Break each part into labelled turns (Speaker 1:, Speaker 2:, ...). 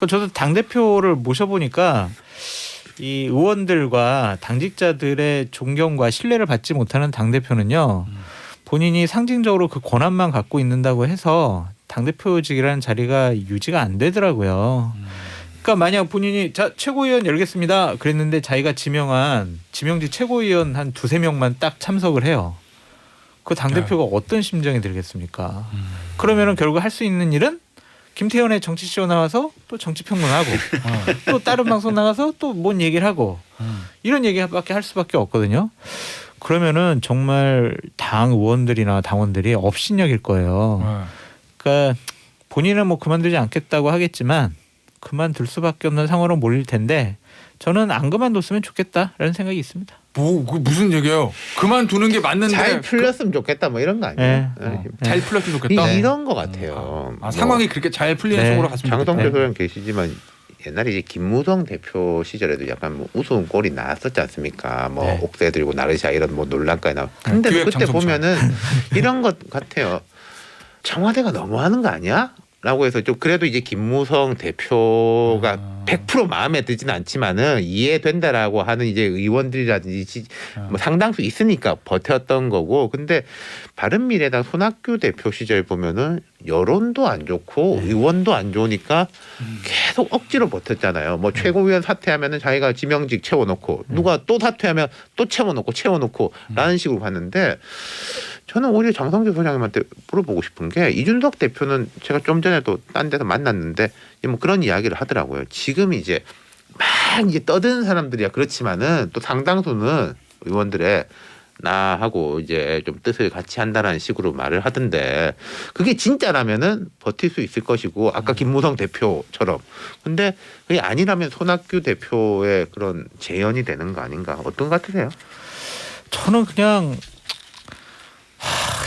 Speaker 1: 저도 당대표를 모셔보니까 이 의원들과 당직자들의 존경과 신뢰를 받지 못하는 당대표는요. 본인이 상징적으로 그 권한만 갖고 있는다고 해서 당대표직이라는 자리가 유지가 안 되더라고요. 그러니까 만약 본인이 자 최고위원 열겠습니다 그랬는데 자기가 지명한 지명직 최고위원 한 두세 명만 딱 참석을 해요. 그 당대표가 어떤 심정이 들겠습니까? 그러면은 결국 할 수 있는 일은 김태현의 정치쇼 나와서 또 정치평론하고 또 다른 방송 나가서 또 뭔 얘기를 하고 이런 얘기밖에 할 수밖에 없거든요. 그러면은 정말 당 의원들이나 당원들이 업신여길 거예요. 그러니까 본인은 뭐 그만두지 않겠다고 하겠지만 그만둘 수밖에 없는 상황으로 몰릴 텐데 저는 안 그만뒀으면 좋겠다라는 생각이 있습니다.
Speaker 2: 뭐 무슨 얘기예요? 그만두는 게 맞는데
Speaker 3: 잘 풀렸으면 좋겠다 뭐 이런 거 아니에요?
Speaker 1: 네.
Speaker 2: 잘 풀렸으면 좋겠다.
Speaker 3: 이런 거 같아요.
Speaker 2: 상황이 그렇게 잘 풀리는
Speaker 1: 네.
Speaker 2: 쪽으로 갔으면 좋겠다.
Speaker 3: 장성철 소장 계시지만 옛날에 이제 김무성 대표 시절에도 약간 뭐 우스운 꼴이 나왔었지 않습니까? 뭐
Speaker 1: 네.
Speaker 3: 옥새 들고 나르샤 이런 뭐 논란까지 나와. 근데
Speaker 2: 기획
Speaker 3: 그때
Speaker 2: 장성철.
Speaker 3: 보면은 이런 것 같아요. 청와대가 너무하는 거 아니야? 라고 해서 좀 그래도 이제 김무성 대표가 100% 마음에 들지는 않지만은 이해된다라고 하는 이제 의원들이라든지 뭐 상당수 있으니까 버텼던 거고. 근데 바른미래당 손학규 대표 시절 보면은 여론도 안 좋고 의원도 안 좋으니까 계속 억지로 버텼잖아요. 뭐 최고위원 사퇴하면은 자기가 지명직 채워놓고 누가 또 사퇴하면 또 채워놓고 라는 식으로 갔는데 저는 오히려 장성철 소장님한테 물어보고 싶은 게 이준석 대표는 제가 좀 전에도 딴 데서 만났는데 뭐 그런 이야기를 하더라고요. 지금 이제 막 이제 떠드는 사람들이야 그렇지만은 또 상당수는 의원들의 나하고 이제 좀 뜻을 같이 한다라는 식으로 말을 하던데 그게 진짜라면은 버틸 수 있을 것이고 아까 김무성 대표처럼 근데 그게 아니라면 손학규 대표의 그런 재현이 되는 거 아닌가 어떤 것 같으세요?
Speaker 1: 저는 그냥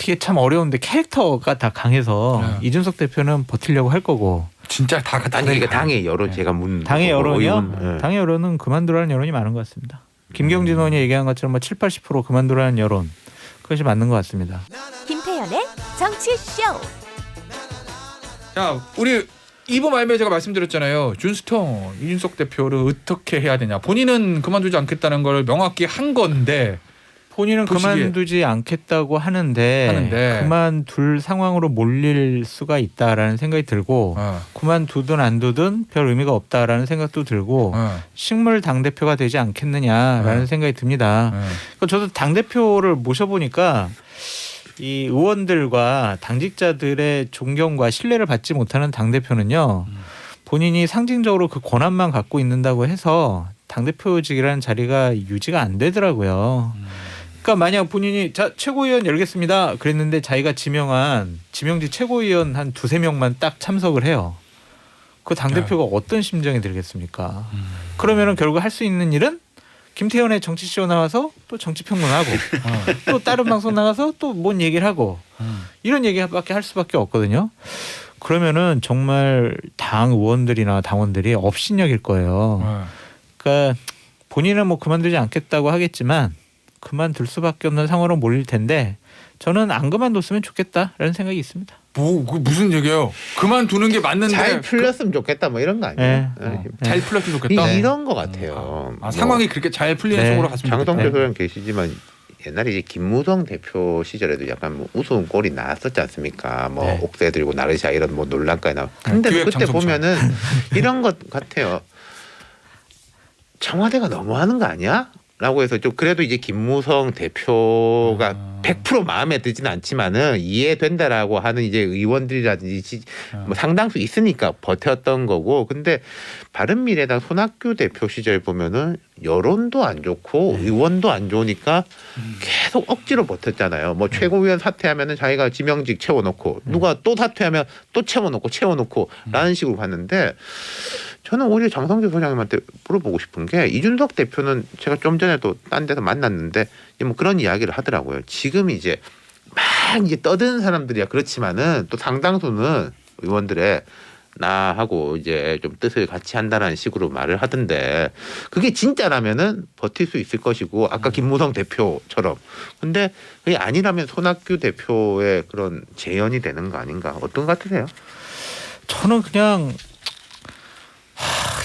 Speaker 1: 이게 참 어려운데 캐릭터가 다 강해서 이준석 대표는 버티려고 할 거고
Speaker 2: 진짜 다
Speaker 3: 아니 이게 당의 여론
Speaker 1: 네.
Speaker 3: 제가 문
Speaker 1: 당의 여론이요?
Speaker 3: 네.
Speaker 1: 당의 여론은 그만두라는 여론이 많은 것 같습니다. 김경진 의원이 얘기한 것처럼 뭐 70-80% 그만두라는 여론 그것이 맞는 것 같습니다.
Speaker 4: 김태현의 정치쇼.
Speaker 2: 자, 우리 2부 말미에 제가 말씀드렸잖아요. 준스톤 이준석 대표를 어떻게 해야 되냐. 본인은 그만두지 않겠다는 걸 명확히 한 건데
Speaker 1: 본인은
Speaker 2: 보시기에.
Speaker 1: 그만두지 않겠다고 하는데 그만둘 상황으로 몰릴 수가 있다라는 생각이 들고 그만두든 안 두든 별 의미가 없다라는 생각도 들고 식물 당대표가 되지 않겠느냐라는 생각이 듭니다. 그러니까 저도 당대표를 모셔보니까 이 의원들과 당직자들의 존경과 신뢰를 받지 못하는 당대표는요. 본인이 상징적으로 그 권한만 갖고 있는다고 해서 당대표직이라는 자리가 유지가 안 되더라고요. 그러니까 만약 본인이 자 최고위원 열겠습니다 그랬는데 자기가 지명한 지명직 최고위원 한 두세 명만 딱 참석을 해요. 그 당대표가 어떤 심정이 들겠습니까? 그러면은 결국 할 수 있는 일은 김태현의 정치쇼 나와서 또 정치평론하고 또 다른 방송 나가서 또 뭔 얘기를 하고 이런 얘기밖에 할 수밖에 없거든요. 그러면은 정말 당 의원들이나 당원들이 업신여길 거예요. 그러니까 본인은 뭐 그만두지 않겠다고 하겠지만 그만둘 수밖에 없는 상황으로 몰릴 텐데 저는 안 그만뒀으면 좋겠다라는 생각이 있습니다.
Speaker 2: 뭐 무슨 얘기예요? 그만두는 게 맞는데
Speaker 3: 잘 풀렸으면 좋겠다 뭐 이런 거 아니에요?
Speaker 1: 네.
Speaker 2: 잘 풀렸으면 좋겠다.
Speaker 3: 이런 거 같아요.
Speaker 2: 상황이 그렇게 잘 풀리는 쪽으로 갔으면 좋겠다.
Speaker 3: 장성철 소장 계시지만 옛날에 이제 김무성 대표 시절에도 약간 뭐 우스운 꼴이 나왔었지 않습니까? 뭐 옥새 들고 나르샤 이런 뭐 논란까지 나와. 근데
Speaker 2: 기획
Speaker 3: 그때
Speaker 2: 장성철.
Speaker 3: 보면은 이런 것 같아요. 청와대가 너무하는 거 아니야? 라고 해서 좀 그래도 이제 김무성 대표가 100% 마음에 들지는 않지만은 이해된다라고 하는 이제 의원들이라든지 뭐 상당수 있으니까 버텼던 거고. 근데 바른미래당 손학규 대표 시절 보면은 여론도 안 좋고 의원도 안 좋으니까 계속 억지로 버텼잖아요. 뭐 최고위원 사퇴하면은 자기가 지명직 채워놓고 누가 또 사퇴하면 또 채워놓고 라는 식으로 갔는데 저는 오히려 장성철 소장님한테 물어보고 싶은 게 이준석 대표는 제가 좀 전에도 딴 데서 만났는데 뭐 그런 이야기를 하더라고요. 지금 이제 막 이제 떠드는 사람들이야 그렇지만은 또 상당수는 의원들의 나하고 이제 좀 뜻을 같이 한다라는 식으로 말을 하던데 그게 진짜라면은 버틸 수 있을 것이고 아까 김무성 대표처럼 근데 그게 아니라면 손학규 대표의 그런 재현이 되는 거 아닌가 어떤 것 같으세요?
Speaker 1: 저는 그냥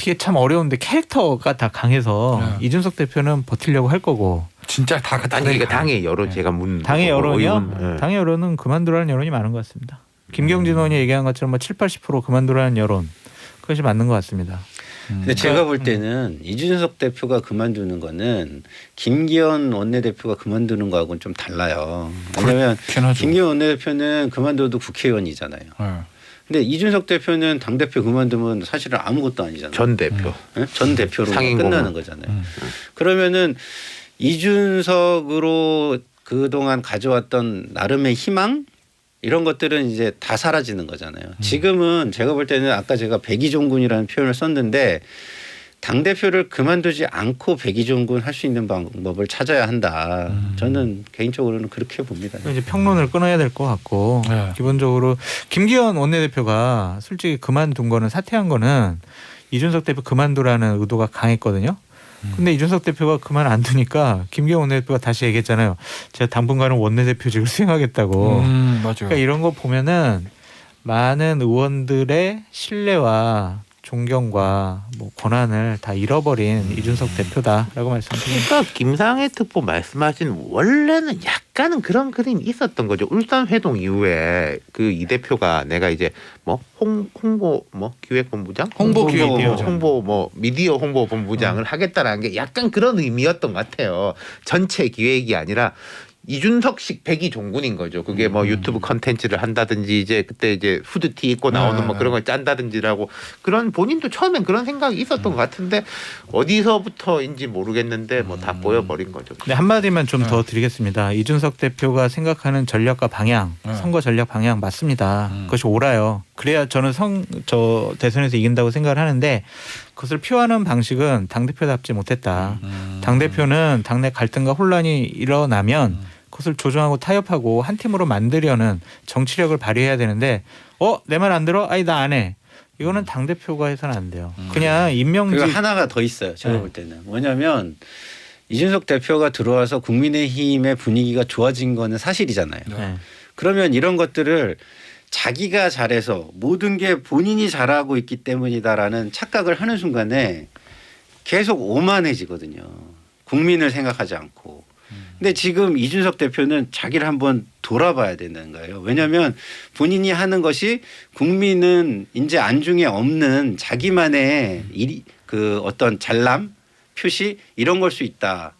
Speaker 1: 이게 참 어려운데 캐릭터가 다 강해서 이준석 대표는 버티려고 할 거고
Speaker 2: 진짜 다
Speaker 3: 아니 이게 당의 여론 제가 묻는
Speaker 1: 당의 여론이요?
Speaker 3: 네.
Speaker 1: 당의 여론은 그만두라는 여론이 많은 것 같습니다. 김경진 의원이 얘기한 것처럼 뭐 70-80% 그만두라는 여론 그것이 맞는 것 같습니다.
Speaker 5: 근데 제가 볼 때는 이준석 대표가 그만두는 거는 김기현 원내대표가 그만두는 거하고는 좀 달라요. 왜냐하면 김기현 원내대표는 그만둬도 국회의원이잖아요.
Speaker 2: 네.
Speaker 5: 근데 이준석 대표는 당대표 그만두면 사실은 아무것도 아니잖아요.
Speaker 3: 전 대표.
Speaker 5: 네? 전 대표로 끝나는 거잖아요. 그러면은 이준석으로 그동안 가져왔던 나름의 희망 이런 것들은 이제 다 사라지는 거잖아요. 지금은 제가 볼 때는 아까 제가 백의종군이라는 표현을 썼는데 당대표를 그만두지 않고 백의종군 할 수 있는 방법을 찾아야 한다. 저는 개인적으로는 그렇게 봅니다.
Speaker 1: 이제 평론을 끊어야 될 것 같고 기본적으로 김기현 원내대표가 솔직히 그만둔 거는 사퇴한 거는 이준석 대표 그만두라는 의도가 강했거든요. 근데 이준석 대표가 그만 안 두니까 김기현 원내대표가 다시 얘기했잖아요. 제가 당분간은 원내대표직을 수행하겠다고.
Speaker 2: 맞아요.
Speaker 1: 그러니까 이런 거 보면은 많은 의원들의 신뢰와 존경과 뭐 권한을 다 잃어버린 이준석 대표다라고 말씀드립니다.
Speaker 3: 그러니까 김상회 특보 말씀하신 원래는 약간은 그런 그림이 있었던 거죠. 울산 회동 이후에 그 이 대표가 내가 이제 뭐 홍보 뭐 기획본부장, 홍보 뭐 미디어 홍보본부장을 하겠다라는 게 약간 그런 의미였던 것 같아요. 전체 기획이 아니라. 이준석식 백의종군인 거죠. 그게 뭐 유튜브 컨텐츠를 한다든지 이제 그때 이제 후드티 입고 나오는 뭐 그런 걸 짠다든지라고 그런 본인도 처음엔 그런 생각이 있었던 것 같은데 어디서부터인지 모르겠는데 뭐 다 보여버린 거죠.
Speaker 1: 네, 한마디만 좀 더 드리겠습니다. 이준석 대표가 생각하는 전략과 방향, 선거 전략 방향 맞습니다. 그것이 옳아요. 그래야 저는 저 대선에서 이긴다고 생각을 하는데 그것을 표하는 방식은 당대표답지 못했다. 당대표는 당내 갈등과 혼란이 일어나면 그것을 조정하고 타협하고 한 팀으로 만들려는 정치력을 발휘해야 되는데 내 말 안 들어? 아니 나 안 해. 이거는 당대표가 해서는 안 돼요. 그냥 임명직.
Speaker 5: 그리고 하나가 더 있어요. 제가 볼 때는. 뭐냐면 이준석 대표가 들어와서 국민의힘의 분위기가 좋아진 거는 사실이잖아요.
Speaker 1: 네.
Speaker 5: 그러면 이런 것들을 자기가 잘해서 모든 게 본인이 잘하고 있기 때문이다라는 착각을 하는 순간에 계속 오만해지거든요. 국민을 생각하지 않고. 근데 지금 이준석 대표는 자기를 한번 돌아봐야 되는 거예요. 왜냐하면 본인이 하는 것이 국민은 이제 안중에 없는 자기만의 그 어떤 잘남, 표시 이런 걸 수 있다.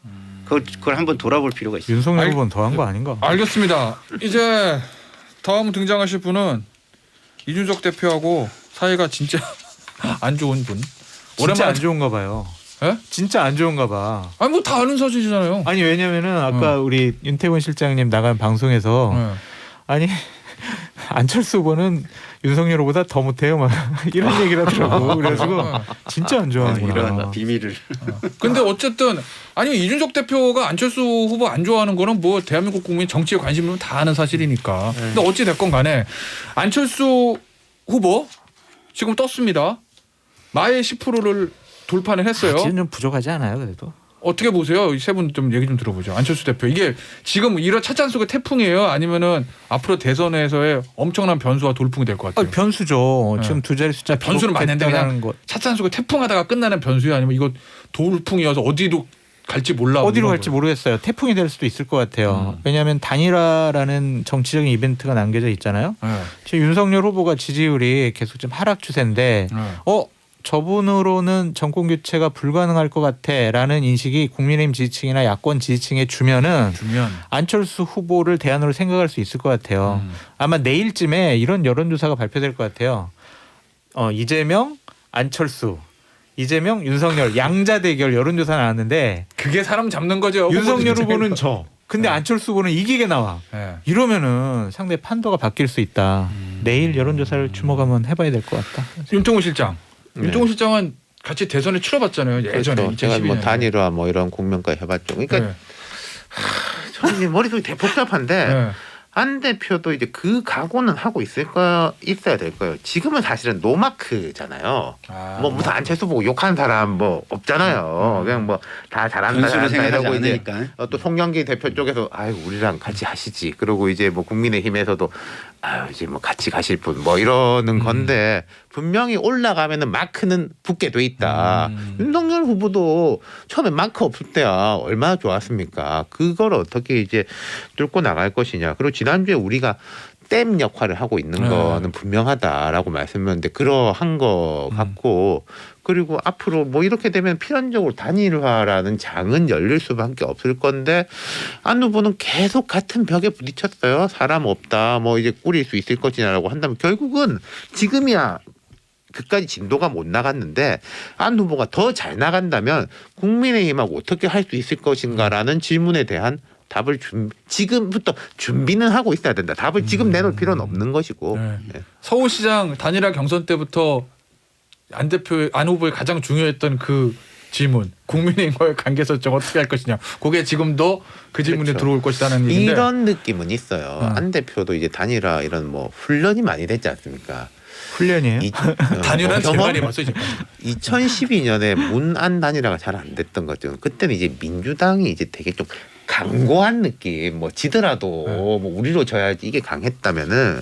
Speaker 5: 그걸 한번 돌아볼 필요가 있어요.
Speaker 1: 윤석열 후보는 더한 거 아닌가?
Speaker 2: 알겠습니다. 이제 다음 등장하실 분은 이준석 대표하고 사이가 진짜 안 좋은 분.
Speaker 1: 진짜 안 좋은가 봐요.
Speaker 2: 예?
Speaker 1: 진짜 안 좋은가 봐.
Speaker 2: 아니 뭐 다 아는 사실이잖아요.
Speaker 1: 아니 왜냐면은 아까 우리 윤태곤 실장님 나간 방송에서 아니 안철수 후보는 윤석열 후보다 더 못해요 막 이런 얘기를 하더라고. 그래가지고 진짜 안 좋아하는
Speaker 5: 비밀을.
Speaker 2: 근데 어쨌든 아니 이준석 대표가 안철수 후보 안 좋아하는 거는 뭐 대한민국 국민 정치에 관심 있는 다 아는 사실이니까. 근데 어찌 됐건 간에 안철수 후보 지금 떴습니다. 마의 10%를 돌파는 했어요.
Speaker 1: 지금 좀 부족하지 않아요, 그래도?
Speaker 2: 어떻게 보세요? 이 세 분 좀 얘기 좀 들어보죠. 안철수 대표 이게 지금 이런 찻잔 속의 태풍이에요? 아니면은 앞으로 대선에서의 엄청난 변수와 돌풍이 될 것 같아요?
Speaker 1: 변수죠. 지금 두 자리 숫자
Speaker 2: 변수는 맞는데 그냥 찻잔 속에 태풍하다가 끝나는 변수야 아니면 이거 돌풍이어서 어디로 갈지 몰라.
Speaker 1: 어디로 갈지 모르겠어요. 태풍이 될 수도 있을 것 같아요. 왜냐하면 단일화라는 정치적인 이벤트가 남겨져 있잖아요. 지금 윤석열 후보가 지지율이 계속 좀 하락 추세인데 저분으로는 정권 교체가 불가능할 것 같아라는 인식이 국민의힘 지지층이나 야권 지지층에 주면 안철수 후보를 대안으로 생각할 수 있을 것 같아요. 아마 내일쯤에 이런 여론조사가 발표될 것 같아요. 이재명, 안철수, 이재명, 윤석열 양자 대결 여론조사 나왔는데
Speaker 2: 그게 사람 잡는 거죠.
Speaker 1: 윤석열 후보는 근데 안철수 후보는 이기게 나와. 이러면은 상대 판도가 바뀔 수 있다. 내일 여론조사를 주목하면 해봐야 될 것 같다.
Speaker 2: 윤통훈 실장. 윤통훈 실장은 같이 대선에 치러봤잖아요. 예전에.
Speaker 3: 그렇죠. 제가 뭐 단일화 뭐 이런 국면까지 해봤죠. 그러니까 저는 머릿속이 되게 복잡한데 안 대표도 이제 그 각오는 하고 있어야 될 거예요. 지금은 사실은 노마크잖아요. 뭐 무슨 안철수 보고 욕하는 사람 뭐 없잖아요. 그냥 뭐 다 잘한다 이러고 이제 또 송영기 대표 쪽에서 아유 우리랑 같이 하시지. 그리고 이제 뭐 국민의힘에서도 아유 이제 뭐 같이 가실 분 뭐 이러는 건데 분명히 올라가면은 마크는 붙게 돼 있다. 윤석열 후보도 처음에 마크 없을 때야 얼마나 좋았습니까? 그걸 어떻게 이제 뚫고 나갈 것이냐. 그리고 지난주에 우리가 댐 역할을 하고 있는 거는 분명하다라고 말씀했는데 그러한 거 같고 그리고 앞으로 뭐 이렇게 되면 필연적으로 단일화라는 장은 열릴 수밖에 없을 건데 안 후보는 계속 같은 벽에 부딪혔어요. 사람 없다 뭐 이제 꾸릴 수 있을 것이냐라고 한다면 결국은 지금이야 그까지 진도가 못 나갔는데 안 후보가 더 잘 나간다면 국민의힘하고 어떻게 할 수 있을 것인가라는 질문에 대한 답을 지금부터 준비는 하고 있어야 된다. 답을 지금 내놓을 필요는 없는 것이고.
Speaker 2: 네.
Speaker 3: 네.
Speaker 2: 서울시장 단일화 경선 때부터 안 후보의 가장 중요했던 그 질문, 국민의힘과의 관계 설정 어떻게 할 것이냐. 그게 지금도 그 질문이
Speaker 3: 그렇죠.
Speaker 2: 들어올 것이라는 얘기인데.
Speaker 3: 이런 느낌은 있어요. 안 대표도 이제 단일화 이런 뭐 훈련이 많이 됐지 않습니까?
Speaker 1: 훈련이에요?
Speaker 2: 단일화는 제일 많이 봤어요. 지금.
Speaker 3: 2012년에 문안 단일화가 잘 안 됐던 거죠. 그때는 이제 민주당이 이제 되게 좀 강고한 느낌, 뭐 지더라도 뭐 우리로 져야지 이게 강했다면은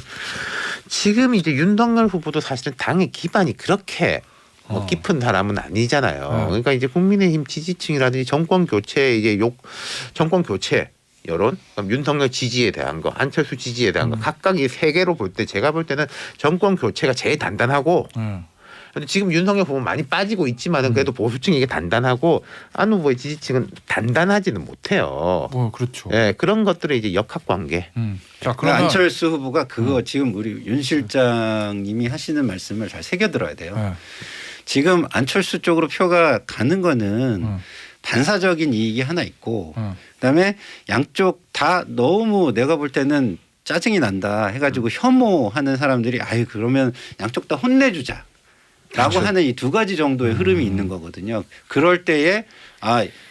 Speaker 3: 지금 이제 윤석열 후보도 사실은 당의 기반이 그렇게 뭐 깊은 사람은 아니잖아요. 그러니까 이제 국민의힘 지지층이라든지 정권 교체 이제 정권 교체 여론, 그럼 윤석열 지지에 대한 거, 안철수 지지에 대한 거 각각 이 세 개로 볼 때 제가 볼 때는 정권 교체가 제일 단단하고. 근데 지금 윤석열 후보 많이 빠지고 있지만은 그래도 보수층이 이게 단단하고 안 후보의 지지층은 단단하지는 못해요.
Speaker 2: 그렇죠.
Speaker 3: 예, 그런 것들의 이제 역학관계.
Speaker 2: 자,
Speaker 5: 그러면 안철수 후보가 그거 지금 우리 윤 실장님이 하시는 말씀을 잘 새겨 들어야 돼요. 지금 안철수 쪽으로 표가 가는 거는 반사적인 이익이 하나 있고 그다음에 양쪽 다 너무 내가 볼 때는 짜증이 난다 해가지고 혐오하는 사람들이 아유 그러면 양쪽 다 혼내주자. 라고 하는 이 두 가지 정도의 흐름이 있는 거거든요. 그럴 때에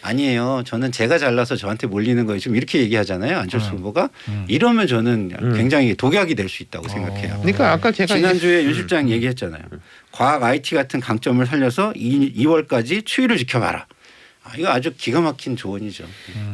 Speaker 5: 아니에요. 저는 제가 잘나서 저한테 몰리는 거예요. 지금 이렇게 얘기하잖아요. 안철수 후보가. 이러면 저는 굉장히 독약이 될 수 있다고 생각해요.
Speaker 3: 그러니까 아까 제가
Speaker 5: 지난주에 윤 실장이 얘기했잖아요. 과학 IT 같은 강점을 살려서 2월까지 추이를 지켜봐라. 이거 아주 기가 막힌 조언이죠.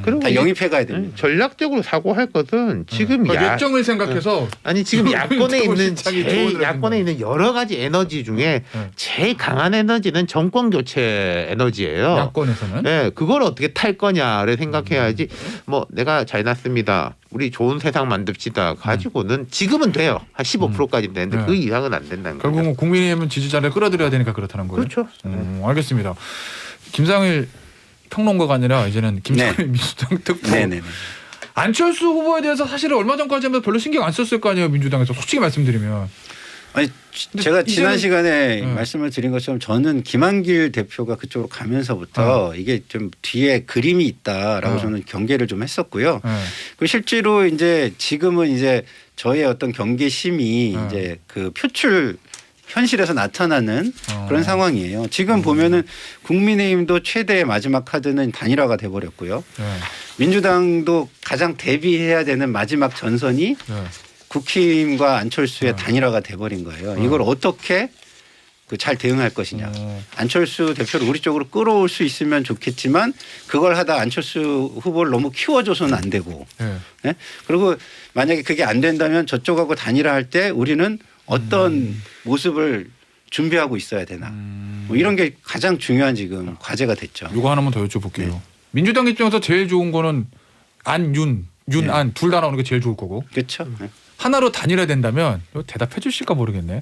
Speaker 3: 그리고
Speaker 5: 다 영입해 가야 됩니다.
Speaker 3: 전략적으로 사고할 것은 지금
Speaker 2: 그러니까 역정을 생각해서
Speaker 3: 아니 지금 야권에 있는
Speaker 2: 조언을
Speaker 3: 야권에 있는 여러 가지 에너지 중에 제일 강한 에너지는 정권 교체 에너지예요.
Speaker 2: 야권에서는.
Speaker 3: 네, 그걸 어떻게 탈 거냐를 생각해야지. 뭐 내가 잘났습니다. 우리 좋은 세상 만듭시다. 가지고는 지금은 돼요. 한 15%까지는 되는데 그 이상은 안 된다는 거죠.
Speaker 2: 결국은 국민의힘은 지지자를 끌어들여야 되니까 그렇다는 거예요.
Speaker 3: 그렇죠.
Speaker 2: 알겠습니다. 김상일 평론가가 아니라 이제는 김상일 민주당 특보.
Speaker 5: 네네네.
Speaker 2: 안철수 후보에 대해서 사실은 얼마 전까지는 별로 신경 안 썼을 거 아니에요. 민주당에서 솔직히 말씀드리면.
Speaker 5: 아니 제가 지난 시간에
Speaker 2: 네.
Speaker 5: 말씀을 드린 것처럼 저는 김한길 대표가 그쪽으로 가면서부터 이게 좀 뒤에 그림이 있다라고 저는 경계를 좀 했었고요. 그 실제로 이제 지금은 이제 저의 어떤 경계심이 이제 그 표출 현실에서 나타나는 그런 상황이에요. 지금 보면은 국민의힘도 최대의 마지막 카드는 단일화가 돼버렸고요. 민주당도 가장 대비해야 되는 마지막 전선이 국힘과 안철수의 단일화가 돼버린 거예요. 이걸 어떻게 잘 대응할 것이냐. 안철수 대표를 우리 쪽으로 끌어올 수 있으면 좋겠지만 그걸 하다 안철수 후보를 너무 키워줘서는 안 되고. 네? 그리고 만약에 그게 안 된다면 저쪽하고 단일화할 때 우리는 어떤 모습을 준비하고 있어야 되나. 뭐 이런 게 가장 중요한 지금 과제가 됐죠.
Speaker 2: 이거 하나만 더 여쭤볼게요. 민주당 입장에서 제일 좋은 거는 윤안 둘 다 나오는 게 제일 좋을 거고.
Speaker 5: 그렇죠.
Speaker 2: 하나로 단일화된다면 이거 대답해 주실까 모르겠네.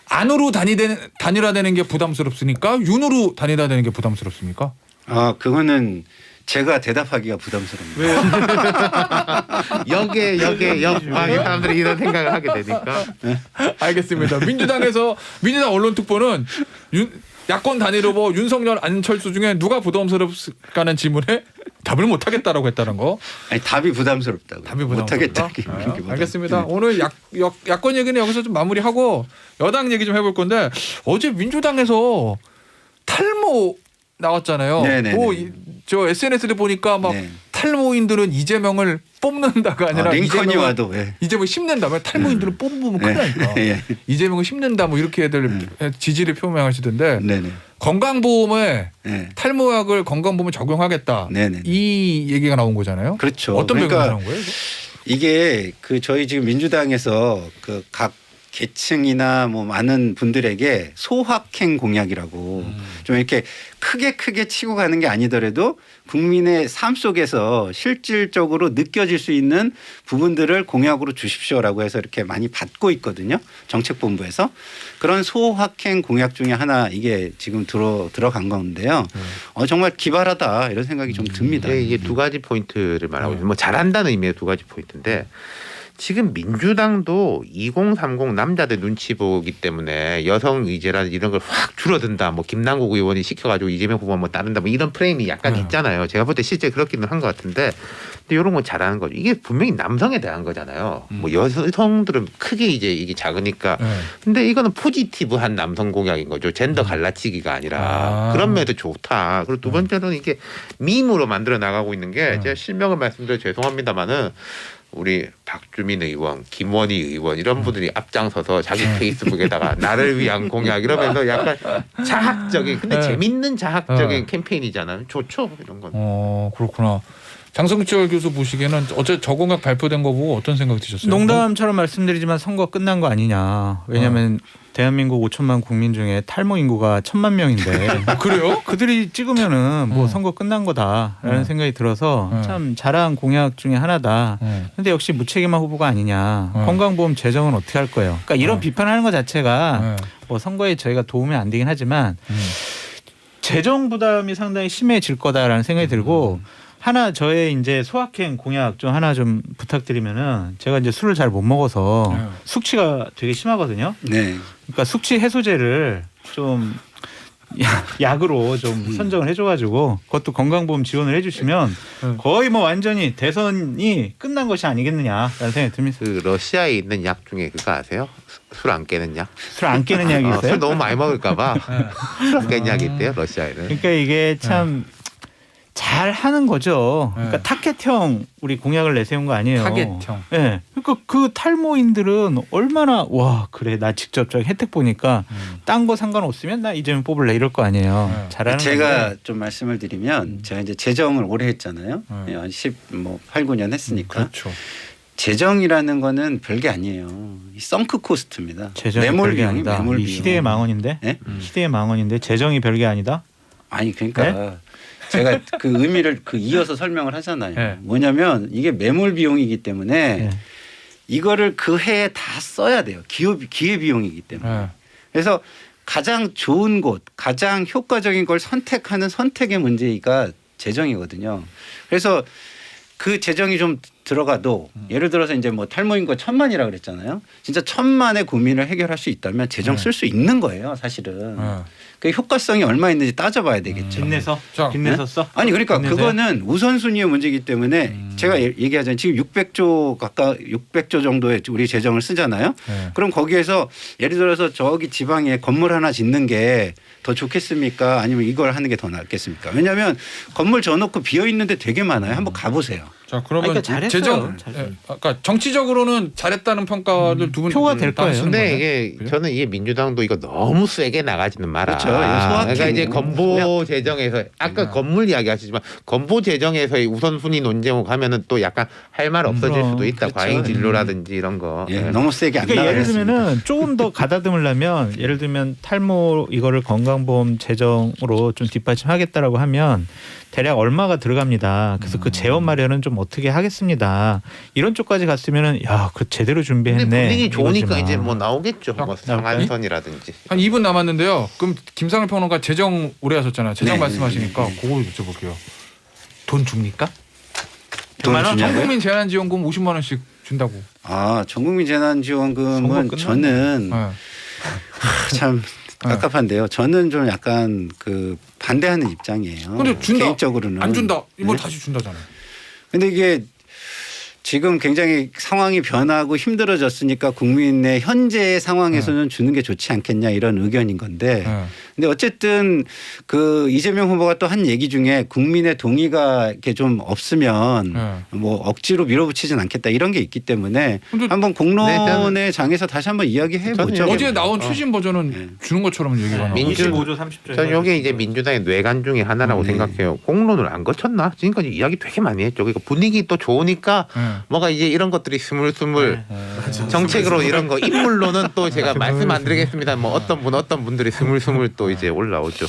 Speaker 2: 안으로 단일화되는 게 부담스럽습니까? 윤으로 단일화되는 게 부담스럽습니까?
Speaker 5: 그거는 제가 대답하기가 부담스럽네요.
Speaker 2: 왜요?
Speaker 3: 이 사람들이 이런 생각을 하게 되니까.
Speaker 2: 알겠습니다. 민주당 언론특보는 야권 단일 후보 윤석열 안철수 중에 누가 부담스럽을까는 질문에 답을 못 하겠다라고 했다는 거.
Speaker 5: 아니, 답이 부담스럽다고.
Speaker 2: 답이
Speaker 5: 못 하겠다.
Speaker 2: 알겠습니다. 오늘 야권 얘기는 여기서 좀 마무리하고 여당 얘기 좀 해볼 건데 어제 민주당에서 탈모 나왔잖아요. 저 SNS를 보니까 막 탈모인들은 이재명을 뽑는다가 아니라
Speaker 5: 링컨이 와도
Speaker 2: 이재명 심는다면 탈모인들은 뽑으면 큰일 나니까 이재명을 심는다 뭐 이렇게 애들 지지를 표명하시던데 건강보험에 탈모약을 건강보험에 적용하겠다 이 얘기가 나온 거잖아요.
Speaker 5: 그렇죠.
Speaker 2: 어떤 배경이 나온 거예요?
Speaker 5: 이게 그 저희 지금 민주당에서 그 각 계층이나 뭐 많은 분들에게 소확행 공약이라고 좀 이렇게 크게 치고 가는 게 아니더라도 국민의 삶 속에서 실질적으로 느껴질 수 있는 부분들을 공약으로 주십시오라고 해서 이렇게 많이 받고 있거든요. 정책본부에서. 그런 소확행 공약 중에 하나 이게 지금 들어간 건데요. 정말 기발하다 이런 생각이 좀 듭니다.
Speaker 3: 이게 두 가지 포인트를 말하고 있어요. 뭐 잘한다는 의미의 두 가지 포인트인데 지금 민주당도 2030 남자들 눈치 보기 때문에 여성 의제라든지 이런 걸 확 줄어든다. 뭐 김남국 의원이 시켜가지고 이재명 후보 뭐 따른다. 뭐 이런 프레임이 약간 있잖아요. 제가 볼 때 실제 그렇기는 한 것 같은데 근데 이런 건 잘하는 거죠. 이게 분명히 남성에 대한 거잖아요. 뭐 여성들은 크게 이게 작으니까. 근데 이거는 포지티브한 남성 공약인 거죠. 젠더 갈라치기가 아니라 그런 면에도 좋다. 그리고 두 번째는 이게 밈으로 만들어 나가고 있는 게 제가 실명을 말씀드려 죄송합니다만은 우리 박주민 의원, 김원희 의원 이런 분들이 앞장서서 자기 페이스북에다가 나를 위한 공약 이러면서 약간 자학적인 근데 재밌는 자학적인 캠페인이잖아요. 좋죠 이런 건.
Speaker 2: 그렇구나. 장성철 교수 보시기에는 어제 저 공약 발표된 거 보고 어떤 생각 드셨어요?
Speaker 1: 농담처럼 말씀드리지만 선거 끝난 거 아니냐. 왜냐하면 대한민국 5천만 국민 중에 탈모 인구가 1,000만 명인데
Speaker 2: 그래요?
Speaker 1: 그들이 찍으면은 뭐 선거 끝난 거다라는 생각이 들어서 참 잘한 공약 중에 하나다. 근데 역시 무책임한 후보가 아니냐. 건강보험 재정은 어떻게 할 거예요? 그러니까 이런 비판하는 것 자체가 뭐 선거에 저희가 도움이 안 되긴 하지만 재정 부담이 상당히 심해질 거다라는 생각이 들고 하나 저의 이제 소확행 공약 좀 하나 좀 부탁드리면은 제가 이제 술을 잘 못 먹어서 숙취가 되게 심하거든요.
Speaker 5: 네.
Speaker 1: 그러니까 숙취 해소제를 좀 약으로 좀 선정을 해줘가지고 그것도 건강보험 지원을 해주시면 거의 뭐 완전히 대선이 끝난 것이 아니겠느냐라는 생각이 듭니다.
Speaker 3: 그 러시아에 있는 약 중에 그거 아세요? 술 안 깨는 약?
Speaker 1: 술 안 깨는 약이 있어요?
Speaker 3: 술 너무 많이 먹을까봐 술 안 깨는 약이 있대요 러시아에는.
Speaker 1: 그러니까 이게 참 잘 하는 거죠. 그러니까 타겟형 우리 공약을 내세운 거 아니에요.
Speaker 2: 타겟형.
Speaker 1: 예. 네. 그러니까 그 탈모인들은 얼마나 와 그래 나 직접 저기 혜택 보니까 딴 거 상관없으면 나 이재명 뽑을래 이럴 거 아니에요. 잘하는
Speaker 5: 제가
Speaker 1: 건데.
Speaker 5: 좀 말씀을 드리면 제가 이제 재정을 오래 했잖아요. 한 8, 9년 했으니까.
Speaker 2: 그렇죠.
Speaker 5: 재정이라는 거는 별게 아니에요. 이 썬크 코스트입니다.
Speaker 1: 재정이
Speaker 5: 매몰
Speaker 1: 별게
Speaker 5: 비용이
Speaker 1: 아니다.
Speaker 5: 매몰
Speaker 1: 이
Speaker 5: 비용.
Speaker 1: 시대의 망언인데.
Speaker 5: 네?
Speaker 1: 시대의 망언인데 재정이 별게 아니다.
Speaker 5: 아니 그러니까 제가 그 의미를 이어서 설명을 하잖아요.
Speaker 2: 네.
Speaker 5: 뭐냐면 이게 매몰 비용이기 때문에 이거를 그 해에 다 써야 돼요. 기회 비용이기 때문에. 그래서 가장 좋은 곳, 가장 효과적인 걸 선택하는 선택의 문제가 재정이거든요. 그래서 그 재정이 좀 들어가도 예를 들어서 이제 뭐 탈모인구 1,000만이라 그랬잖아요. 진짜 1,000만의 고민을 해결할 수 있다면 재정 쓸 수 있는 거예요, 사실은. 그 효과성이 얼마 있는지 따져봐야 되겠죠.
Speaker 1: 빚내서
Speaker 2: 자,
Speaker 1: 빚내서 써?
Speaker 5: 아니 그러니까
Speaker 1: 빚내서요?
Speaker 5: 그거는 우선순위의 문제이기 때문에 제가 얘기하자면 지금 600조 정도의 우리 재정을 쓰잖아요. 그럼 거기에서 예를 들어서 저기 지방에 건물 하나 짓는 게 더 좋겠습니까? 아니면 이걸 하는 게 더 낫겠습니까? 왜냐하면 건물 져놓고 비어 있는데 되게 많아요. 한번 가보세요.
Speaker 2: 자 그러면
Speaker 1: 그러니까 잘했어요.
Speaker 2: 재정
Speaker 1: 잘했어요.
Speaker 2: 아까 정치적으로는 잘했다는 평가를 두 분
Speaker 1: 표가 될 거예요.
Speaker 3: 근데 이게 저는 이게 민주당도 이거 너무 세게 나가지는 마라.
Speaker 5: 그렇죠. 이거 소확행.
Speaker 3: 그러니까 이제 건보 재정에서 아까 건물 이야기 하시지만 건보 재정에서의 우선순위 논쟁으로 가면은 또 약간 할 말 없어질
Speaker 1: 그럼.
Speaker 3: 수도 있다.
Speaker 5: 그렇죠.
Speaker 3: 과잉 진로라든지 이런 거.
Speaker 5: 예, 너무 세게 안
Speaker 1: 그러니까 예를
Speaker 5: 나가겠습니다.
Speaker 1: 들면은 조금 더 가다듬으려면 예를 들면 탈모 이거를 건강보험 재정으로 좀 뒷받침하겠다라고 하면 대략 얼마가 들어갑니다. 그래서 그 재원 마련은 좀 어떻게 하겠습니다. 이런 쪽까지 갔으면은 야, 그 제대로 준비했네.
Speaker 3: 근데 분위기 좋으니까
Speaker 1: 이거지만.
Speaker 3: 이제 뭐 나오겠죠. 뭐
Speaker 1: 나올까요?
Speaker 3: 상한선이라든지.
Speaker 2: 한 2분 남았는데요. 그럼 김상일 평론가 재정 오래 하셨잖아요. 재정
Speaker 5: 네.
Speaker 2: 말씀하시니까 그거 여쭤볼게요. 돈 줍니까?
Speaker 5: 돈 주냐고요?
Speaker 2: 전국민 재난지원금 50만 원씩 준다고.
Speaker 5: 아, 전국민 재난지원금은
Speaker 1: 선거
Speaker 5: 저는
Speaker 2: 네.
Speaker 5: 참 깝깝한데요. 저는 좀 약간 그 반대하는 입장이에요.
Speaker 2: 근데 준다.
Speaker 5: 개인적으로는
Speaker 2: 안 준다. 이번
Speaker 5: 네?
Speaker 2: 다시 준다잖아요.
Speaker 5: 근데 이게 지금 굉장히 상황이 변하고 힘들어졌으니까 국민의 현재의 상황에서는 주는 게 좋지 않겠냐 이런 의견인 건데 근데 어쨌든 그 이재명 후보가 또 한 얘기 중에 국민의 동의가 이렇게 좀 없으면 뭐 억지로 밀어붙이진 않겠다 이런 게 있기 때문에
Speaker 2: 근데
Speaker 5: 한번 공론의 장에서 다시 한번 이야기해 보죠.
Speaker 2: 어제 나온 최신 버전은
Speaker 5: 네.
Speaker 2: 주는 것처럼 얘기가 나와요.
Speaker 3: 민주-
Speaker 1: 25조 30조.
Speaker 3: 저는 이게 이제 민주당의 뇌관 중에 하나라고
Speaker 5: 네.
Speaker 3: 생각해요. 공론을 안 거쳤나? 지금까지 이야기 되게 많이 했죠. 그러니까 분위기 또 좋으니까 뭐가 이제 이런 것들이 스물스물 정책으로 이런 거 인물로는 또 제가 말씀 안 드리겠습니다. 뭐 어떤 분들이 스물스물 또 이제 올라오죠.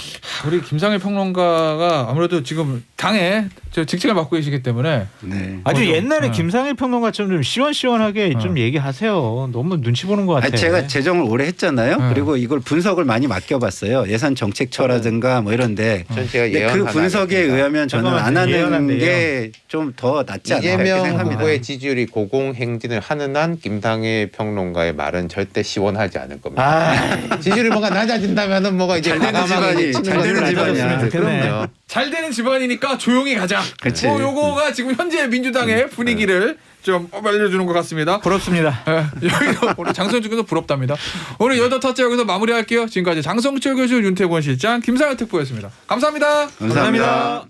Speaker 2: 우리 김상일 평론가가 아무래도 지금 당에 저 직책을 맡고 계시기 때문에
Speaker 5: 네.
Speaker 1: 아주
Speaker 2: 좀,
Speaker 1: 옛날에 김상일 평론가처럼 좀 시원시원하게 좀 얘기하세요. 너무 눈치 보는 것 같아.
Speaker 5: 제가 재정을 오래 했잖아요.
Speaker 2: 네.
Speaker 5: 그리고 이걸 분석을 많이 맡겨봤어요. 예산 정책처라든가 뭐 이런데.
Speaker 3: 전 제가
Speaker 5: 근데
Speaker 3: 예언
Speaker 5: 그
Speaker 3: 하나
Speaker 5: 분석에
Speaker 3: 하겠습니다.
Speaker 5: 의하면 저는 안 하는
Speaker 1: 예언한대요.
Speaker 5: 게 좀 더 낫지 않나 이렇게
Speaker 3: 이재명
Speaker 5: 생각합니다.
Speaker 3: 후보의 지지율이 고공행진을 하는 한 김상일 평론가의 말은 절대 시원하지 않을 겁니다. 지지율이 뭐가 낮아진다면은 뭐가 이제
Speaker 5: 잘 되는
Speaker 3: 과감하게
Speaker 5: 집안이-
Speaker 3: 치는
Speaker 5: 잘 되는
Speaker 3: 것을
Speaker 5: 집안이야.
Speaker 3: 낮아졌으면
Speaker 1: 좋겠네.
Speaker 3: 그럼요.
Speaker 2: 잘 되는 집안이니까 조용히 가자.
Speaker 5: 그치.
Speaker 2: 뭐 요거가 지금 현재 민주당의 분위기를 좀 알려주는 것 같습니다.
Speaker 1: 부럽습니다.
Speaker 2: 여기서 우리 장성철 교수 부럽답니다. 오늘 8타째 여기서 마무리할게요. 지금까지 장성철 교수, 윤태권 실장, 김상현 특보였습니다. 감사합니다.
Speaker 5: 감사합니다.